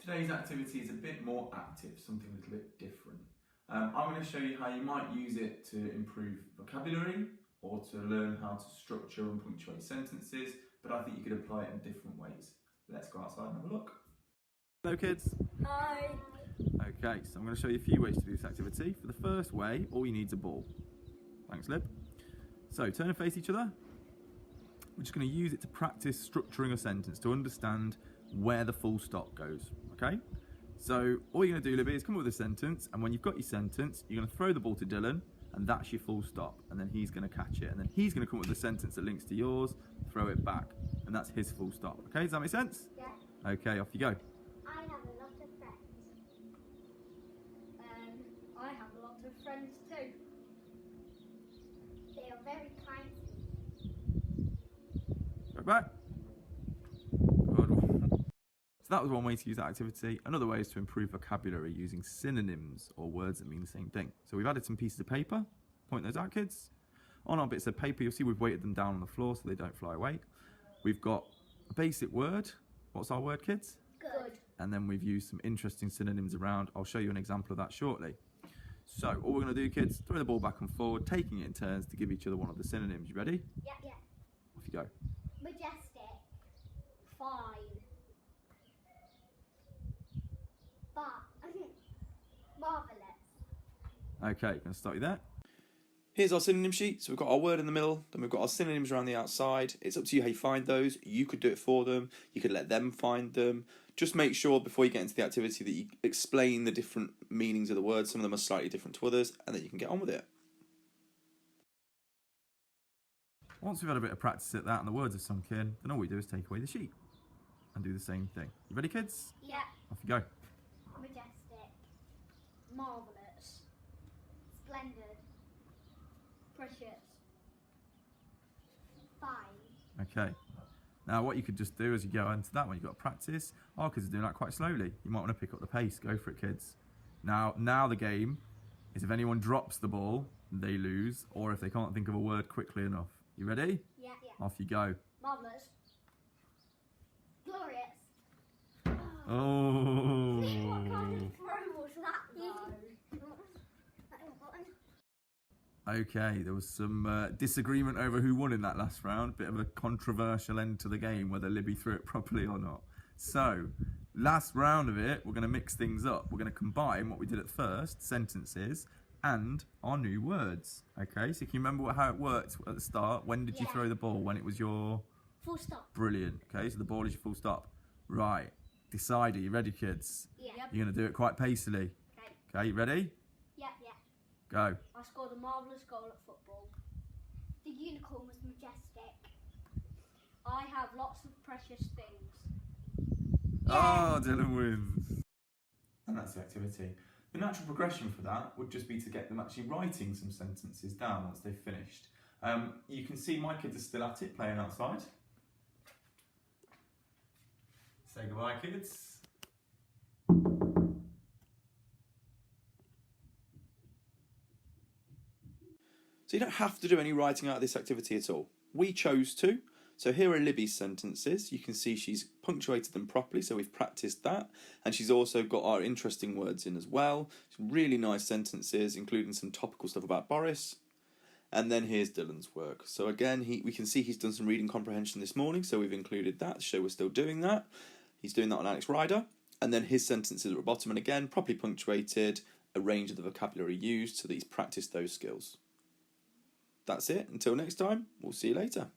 Today's activity is a bit more active, something a little bit different. I'm going to show you how you might use it to improve vocabulary or to learn how to structure and punctuate sentences, but I think you could apply it in different ways. Let's go outside and have a look. Hello kids. Hi. Okay, so I'm going to show you a few ways to do this activity. For the first way, all you need is a ball. Thanks, Lib. So turn and face each other. We're just going to use it to practice structuring a sentence, to understand where the full stop goes, okay? So all you're going to do, Libby, is come up with a sentence, and when you've got your sentence, you're going to throw the ball to Dylan, and that's your full stop, and then he's going to catch it, and then he's going to come up with a sentence that links to yours, throw it back, and that's his full stop, okay? Does that make sense? Yeah. Okay, off you go. I have a lot of friends. I have a lot of friends too. They are very kind to me. Go back. Good. So that was one way to use that activity. Another way is to improve vocabulary using synonyms or words that mean the same thing. So we've added some pieces of paper. Point those out, kids. On our bits of paper, you'll see we've weighted them down on the floor so they don't fly away. We've got a basic word. What's our word, kids? Good. And then we've used some interesting synonyms around. I'll show you an example of that shortly. So all we're going to do, kids, throw the ball back and forward, taking it in turns to give each other one of the synonyms. You ready? Yeah. Yeah. Off you go. Majestic. Fine. Marvelous. Okay, going to start you there. Here's our synonym sheet. So we've got our word in the middle, then we've got our synonyms around the outside. It's up to you how you find those. You could do it for them. You could let them find them. Just make sure before you get into the activity that you explain the different meanings of the words. Some of them are slightly different to others, and then you can get on with it. Once we've had a bit of practice at that and the words have sunk in, then all we do is take away the sheet and do the same thing. You ready, kids? Yeah. Off you go. Majestic. Marvelous. Splendid. Precious. Fine. Okay. Now what you could just do as you go into that one, you've got to practice. Our kids are doing that quite slowly. You might want to pick up the pace. Go for it, kids. Now the game is if anyone drops the ball, they lose, or if they can't think of a word quickly enough. You ready? Yeah. Off you go. Marvelous. Glorious. Oh. What kind of throw was that though? Okay, there was some disagreement over who won in that last round. Bit of a controversial end to the game, whether Libby threw it properly or not. So, last round of it, we're going to mix things up. We're going to combine what we did at first, sentences, and our new words. Okay, so can you remember how it worked at the start? When did you throw the ball? When it was your... Full stop. Brilliant. Okay, so the ball is your full stop. Right, decide. Are you ready, kids? Yeah. You're going to do it quite pacily. Okay, you ready? Yeah. Go. I scored a marvellous goal at football. The unicorn was majestic. I have lots of precious things. Oh, Dylan wins. And that's the activity. The natural progression for that would just be to get them actually writing some sentences down once they've finished. You can see my kids are still at it, playing outside. Say goodbye, kids. So you don't have to do any writing out of this activity at all. We chose to. So here are Libby's sentences. You can see she's punctuated them properly, so we've practiced that. And she's also got our interesting words in as well. Some really nice sentences, including some topical stuff about Boris. And then here's Dylan's work. So again, we can see he's done some reading comprehension this morning, so we've included that to show we're still doing that. He's doing that on Alex Rider. And then his sentences are at the bottom, and again, properly punctuated, a range of the vocabulary used so that he's practiced those skills. That's it. Until next time, we'll see you later.